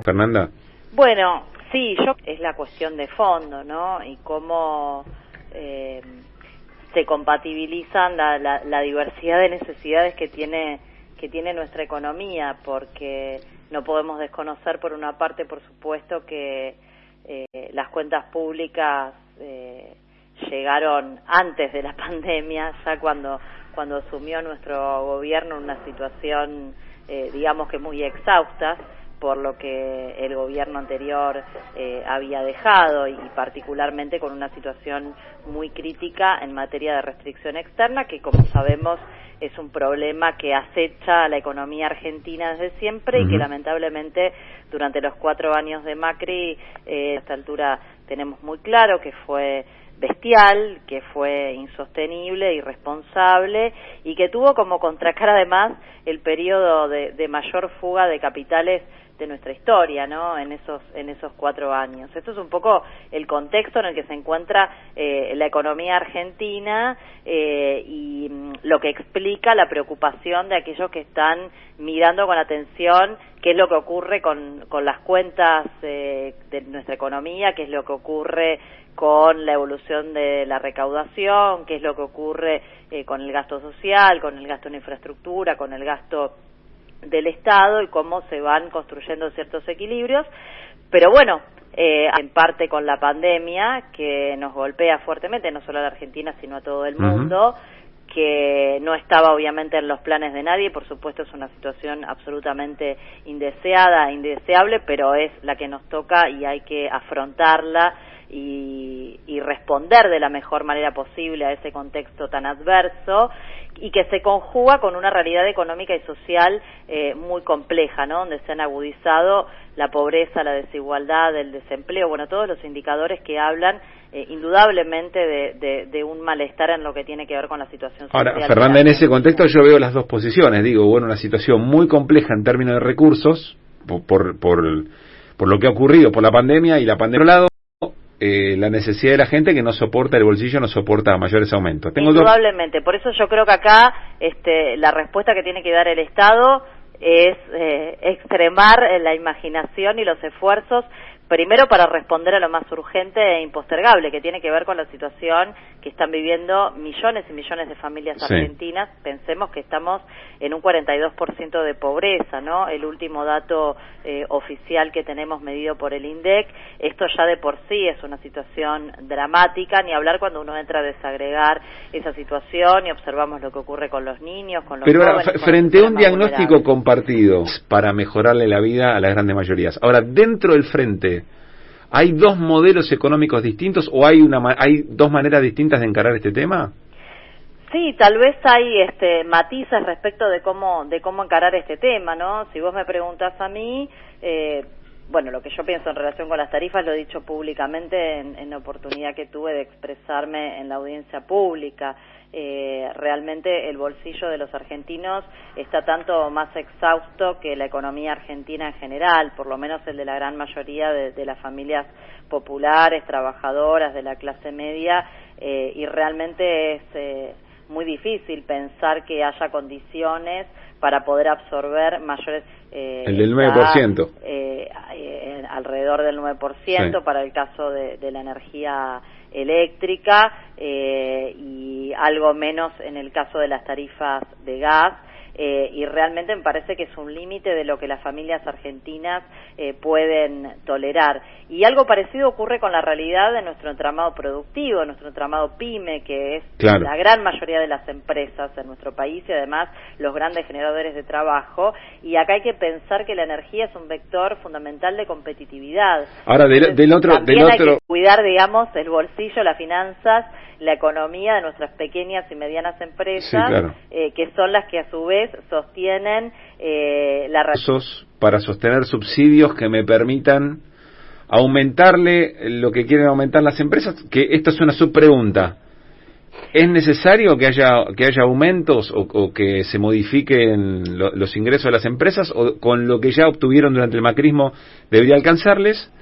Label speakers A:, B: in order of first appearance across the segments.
A: Fernanda.
B: Bueno, sí, es la cuestión de fondo, ¿no? Y cómo se compatibilizan la diversidad de necesidades que tiene nuestra economía, porque no podemos desconocer, por una parte, por supuesto, que las cuentas públicas llegaron antes de la pandemia, ya cuando asumió nuestro gobierno, en una situación, digamos que muy exhausta, por lo que el gobierno anterior había dejado, y particularmente con una situación muy crítica en materia de restricción externa, que, como sabemos, es un problema que acecha a la economía argentina desde siempre y que lamentablemente durante los 4 años de Macri, a esta altura tenemos muy claro que fue bestial, que fue insostenible, irresponsable, y que tuvo como contracara además el periodo de mayor fuga de capitales de nuestra historia, ¿no? En esos 4 años. Esto es un poco el contexto en el que se encuentra la economía argentina, y lo que explica la preocupación de aquellos que están mirando con atención qué es lo que ocurre con las cuentas de nuestra economía, qué es lo que ocurre con la evolución de la recaudación, qué es lo que ocurre con el gasto social, con el gasto en infraestructura, con el gasto del Estado, y cómo se van construyendo ciertos equilibrios. Pero bueno, en parte con la pandemia, que nos golpea fuertemente, no solo a la Argentina, sino a todo el mundo, que no estaba obviamente en los planes de nadie. Por supuesto, es una situación absolutamente indeseada, indeseable, pero es la que nos toca y hay que afrontarla y responder de la mejor manera posible a ese contexto tan adverso, y que se conjuga con una realidad económica y social muy compleja, ¿no? Donde se han agudizado la pobreza, la desigualdad, el desempleo, bueno, todos los indicadores que hablan indudablemente de un malestar en lo que tiene que ver con la situación social.
A: Ahora, Fernanda, en ese contexto yo veo las dos posiciones. Digo, bueno, una situación muy compleja en términos de recursos por lo que ha ocurrido, por la pandemia, y la pandemia, por otro lado, la necesidad de la gente que no soporta, el bolsillo no soporta mayores aumentos.
B: Indudablemente, por eso yo creo que acá la respuesta que tiene que dar el Estado es extremar la imaginación y los esfuerzos, primero para responder a lo más urgente e impostergable, que tiene que ver con la situación que están viviendo millones y millones de familias argentinas. Pensemos que estamos en un 42% de pobreza, ¿no? El último dato oficial que tenemos medido por el INDEC. Esto ya de por sí es una situación dramática, ni hablar cuando uno entra a desagregar esa situación y observamos lo que ocurre con los niños, con los jóvenes.
A: Pero ahora, frente a un diagnóstico compartido para mejorarle la vida a las grandes mayorías, ahora, dentro del frente, ¿hay 2 modelos económicos distintos o hay 2 maneras distintas de encarar este tema?
B: Sí, tal vez hay matices respecto de cómo encarar este tema, ¿no? Si vos me preguntás a mí, bueno, lo que yo pienso en relación con las tarifas lo he dicho públicamente en la oportunidad que tuve de expresarme en la audiencia pública. Realmente el bolsillo de los argentinos está tanto más exhausto que la economía argentina en general, por lo menos el de la gran mayoría de las familias populares, trabajadoras, de la clase media, y realmente es muy difícil pensar que haya condiciones para poder absorber mayores...
A: el del 9%.
B: Alrededor del 9% para el caso de la energía eléctrica, y algo menos en el caso de las tarifas de gas, y realmente me parece que es un límite de lo que las familias argentinas pueden tolerar. Y algo parecido ocurre con la realidad de nuestro entramado productivo, nuestro entramado PYME, que es la gran mayoría de las empresas en nuestro país y además los grandes generadores de trabajo. Y acá hay que pensar que la energía es un vector fundamental de competitividad. Ahora, del otro hay que cuidar, digamos, el bolsillo, las finanzas, la economía de nuestras pequeñas y medianas empresas, que son las que a su vez sostienen
A: para sostener subsidios que me permitan aumentarle lo que quieren aumentar las empresas. Que esta es una subpregunta. ¿Es necesario que haya aumentos o que se modifiquen los ingresos de las empresas, o con lo que ya obtuvieron durante el macrismo debería alcanzarles?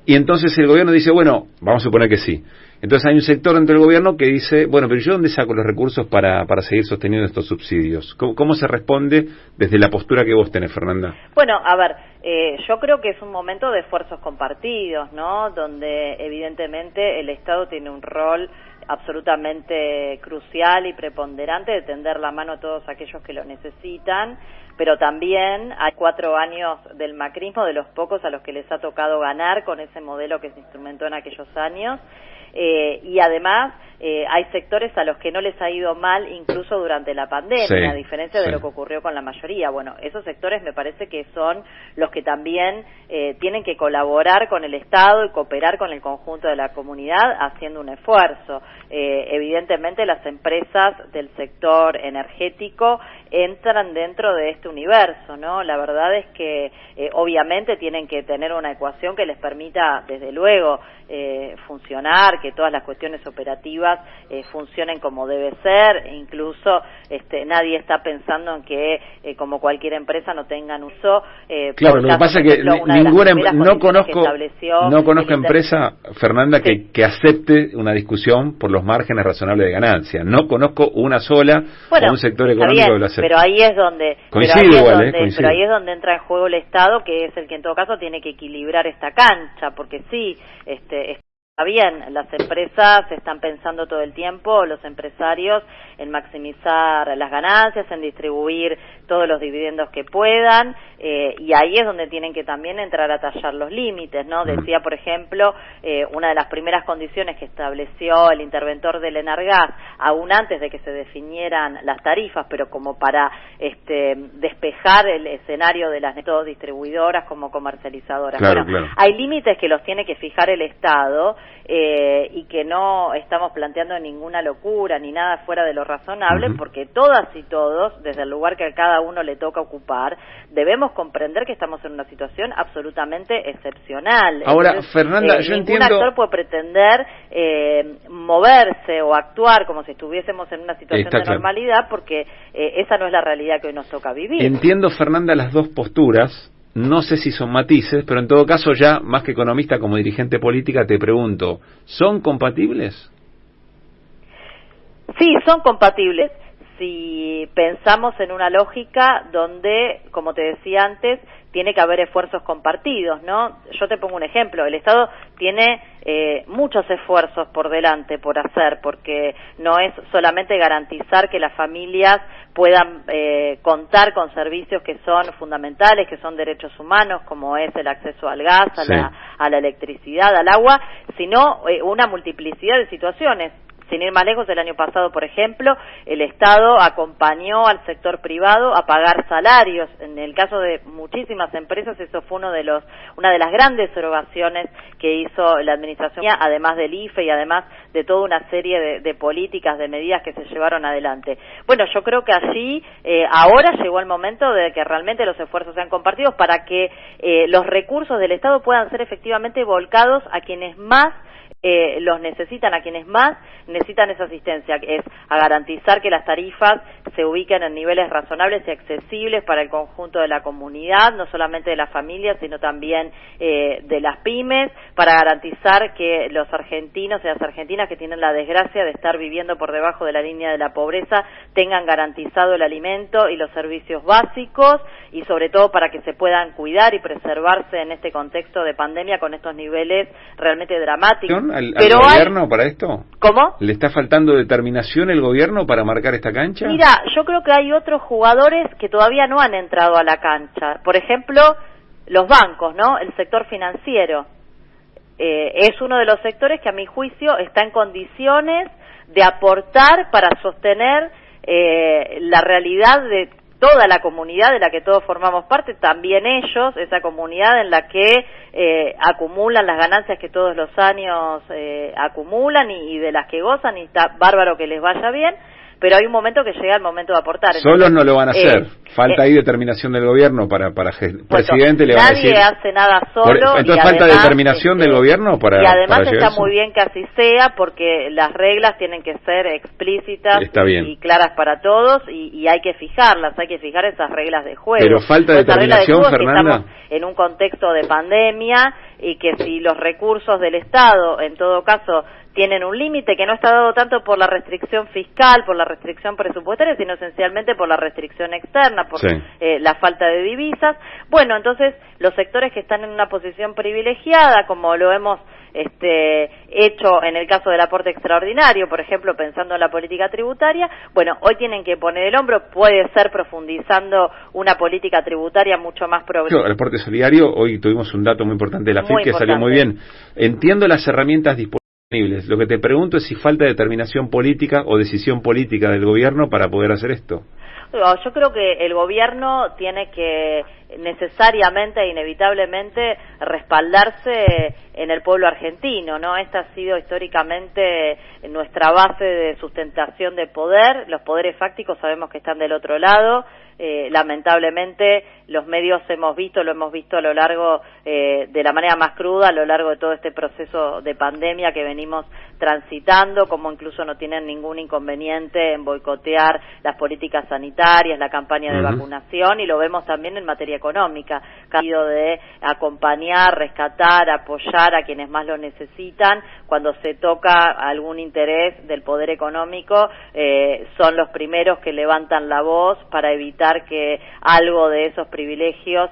A: Y entonces el gobierno dice, bueno, vamos a suponer que sí, Entonces hay un sector dentro del gobierno que dice, bueno, pero ¿yo dónde saco los recursos para seguir sosteniendo estos subsidios? ¿Cómo se responde desde la postura que vos tenés, Fernanda?
B: Bueno, a ver, yo creo que es un momento de esfuerzos compartidos, ¿no? Donde evidentemente el Estado tiene un rol absolutamente crucial y preponderante de tender la mano a todos aquellos que lo necesitan, pero también hay 4 años del macrismo, de los pocos a los que les ha tocado ganar con ese modelo que se instrumentó en aquellos años, y además hay sectores a los que no les ha ido mal incluso durante la pandemia,
A: sí,
B: a diferencia de lo que ocurrió con la mayoría. Bueno, esos sectores me parece que son los que también tienen que colaborar con el Estado y cooperar con el conjunto de la comunidad haciendo un esfuerzo. Evidentemente las empresas del sector energético entran dentro de este universo, ¿no? La verdad es que obviamente tienen que tener una ecuación que les permita, desde luego, funcionar, que todas las cuestiones operativas funcionen como debe ser, incluso nadie está pensando en que como cualquier empresa no tengan uso.
A: Claro, lo que pasa es que no conozco empresa, Fernanda, sí, que acepte una discusión por los márgenes razonables de ganancia. No conozco una sola, o un sector económico que lo acepte.
B: Pero ahí es donde pero ahí es donde entra en juego el Estado, que es el que en todo caso tiene que equilibrar esta cancha, porque sí, está bien, las empresas están pensando todo el tiempo, los empresarios, en maximizar las ganancias, en distribuir todos los dividendos que puedan, y ahí es donde tienen que también entrar a tallar los límites, ¿no? Decía, por ejemplo, una de las primeras condiciones que estableció el interventor del Enargas, aún antes de que se definieran las tarifas, pero como para despejar el escenario de las dos distribuidoras como comercializadoras.
A: Claro,
B: bueno, hay límites que los tiene que fijar el Estado, y que no estamos planteando ninguna locura ni nada fuera de lo razonable, porque todas y todos, desde el lugar que a cada uno le toca ocupar, debemos comprender que estamos en una situación absolutamente excepcional.
A: Ahora, entonces, Fernanda, yo entiendo...
B: Ningún actor puede pretender moverse o actuar como si estuviésemos en una situación de normalidad, porque esa no es la realidad que hoy nos toca vivir.
A: Entiendo, Fernanda, las dos posturas. No sé si son matices, pero en todo caso ya, más que economista, como dirigente política, te pregunto, ¿son compatibles?
B: Sí, son compatibles si pensamos en una lógica donde, como te decía antes, tiene que haber esfuerzos compartidos, ¿no? Yo te pongo un ejemplo, el Estado tiene muchos esfuerzos por delante por hacer, porque no es solamente garantizar que las familias puedan contar con servicios que son fundamentales, que son derechos humanos, como es el acceso al gas, a la electricidad, al agua, sino una multiplicidad de situaciones. Sin ir más lejos, el año pasado, por ejemplo, el Estado acompañó al sector privado a pagar salarios. En el caso de muchísimas empresas, eso fue una de las grandes erogaciones que hizo la administración, además del IFE y además de toda una serie de políticas, de medidas que se llevaron adelante. Bueno, yo creo que allí ahora llegó el momento de que realmente los esfuerzos sean compartidos para que los recursos del Estado puedan ser efectivamente volcados a quienes más los necesitan, a quienes más necesitan esa asistencia, que es a garantizar que las tarifas se ubiquen en niveles razonables y accesibles para el conjunto de la comunidad, no solamente de las familias, sino también de las pymes, para garantizar que los argentinos y las argentinas que tienen la desgracia de estar viviendo por debajo de la línea de la pobreza tengan garantizado el alimento y los servicios básicos, y sobre todo para que se puedan cuidar y preservarse en este contexto de pandemia con estos niveles realmente dramáticos.
A: ¿Al gobierno para esto?
B: ¿Cómo?
A: ¿Le está faltando determinación el gobierno para marcar esta cancha?
B: Mira, yo creo que hay otros jugadores que todavía no han entrado a la cancha. Por ejemplo, los bancos, ¿no? El sector financiero. Es uno de los sectores que a mi juicio está en condiciones de aportar para sostener la realidad de toda la comunidad de la que todos formamos parte, también ellos, esa comunidad en la que acumulan las ganancias que todos los años acumulan y de las que gozan, y está bárbaro que les vaya bien, pero hay un momento que llega el momento de aportar.
A: Solos no lo van a hacer. Falta ahí determinación del gobierno para el presidente le va a decir.
B: Nadie hace nada solo.
A: Entonces falta determinación del gobierno para.
B: Y además
A: para
B: está muy bien que así sea, porque las reglas tienen que ser explícitas y claras para todos, y hay que fijarlas, hay que fijar esas reglas de juego.
A: Pero falta determinación, Fernanda.
B: Estamos en un contexto de pandemia, y que si los recursos del Estado, en todo caso, tienen un límite que no está dado tanto por la restricción fiscal, por la restricción presupuestaria, sino esencialmente por la restricción externa, por la falta de divisas. Bueno, entonces los sectores que están en una posición privilegiada, como lo hemos hecho en el caso del aporte extraordinario, por ejemplo, pensando en la política tributaria, bueno, hoy tienen que poner el hombro, puede ser profundizando una política tributaria mucho más progresiva.
A: El aporte solidario, hoy tuvimos un dato muy importante de la FIP que salió muy bien. Entiendo las herramientas disponibles, lo que te pregunto es si falta determinación política o decisión política del gobierno para poder hacer esto.
B: Yo creo que el gobierno tiene que necesariamente e inevitablemente respaldarse en el pueblo argentino, ¿no? Esta ha sido históricamente nuestra base de sustentación de poder. Los poderes fácticos sabemos que están del otro lado. Lamentablemente los medios lo hemos visto a lo largo de la manera más cruda, a lo largo de todo este proceso de pandemia que venimos transitando, como incluso no tienen ningún inconveniente en boicotear las políticas sanitarias, la campaña de vacunación, y lo vemos también en materia económica, que ha sido de acompañar, rescatar, apoyar a quienes más lo necesitan. Cuando se toca algún interés del poder económico, son los primeros que levantan la voz para evitar que algo de esos privilegios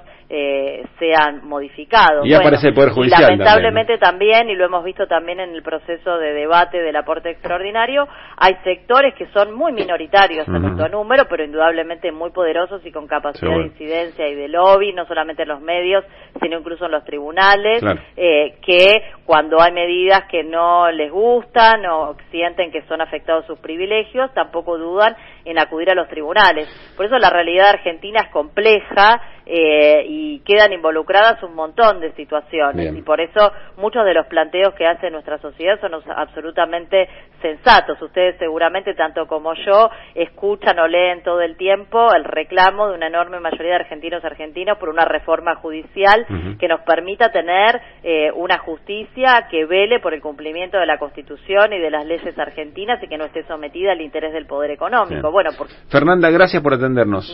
B: sean modificados.
A: Y aparece el Poder Judicial.
B: Y lamentablemente también, y lo hemos visto también en el proceso de debate del aporte extraordinario, hay sectores que son muy minoritarios en cuanto a número, pero indudablemente muy poderosos y con capacidad de incidencia y de lobby, no solamente en los medios, sino incluso en los tribunales, que cuando hay medidas que no les gustan o sienten que son afectados sus privilegios, tampoco dudan en acudir a los tribunales. Por eso la realidad argentina es compleja y quedan involucradas un montón de situaciones. Y por eso muchos de los planteos que hace nuestra sociedad son absolutamente sensatos. Ustedes seguramente, tanto como yo, escuchan o leen todo el tiempo el reclamo de una enorme mayoría de argentinos por una reforma judicial que nos permita tener una justicia que vele por el cumplimiento de la Constitución y de las leyes argentinas y que no esté sometida al interés del poder económico. Bueno,
A: Fernanda, gracias por atendernos.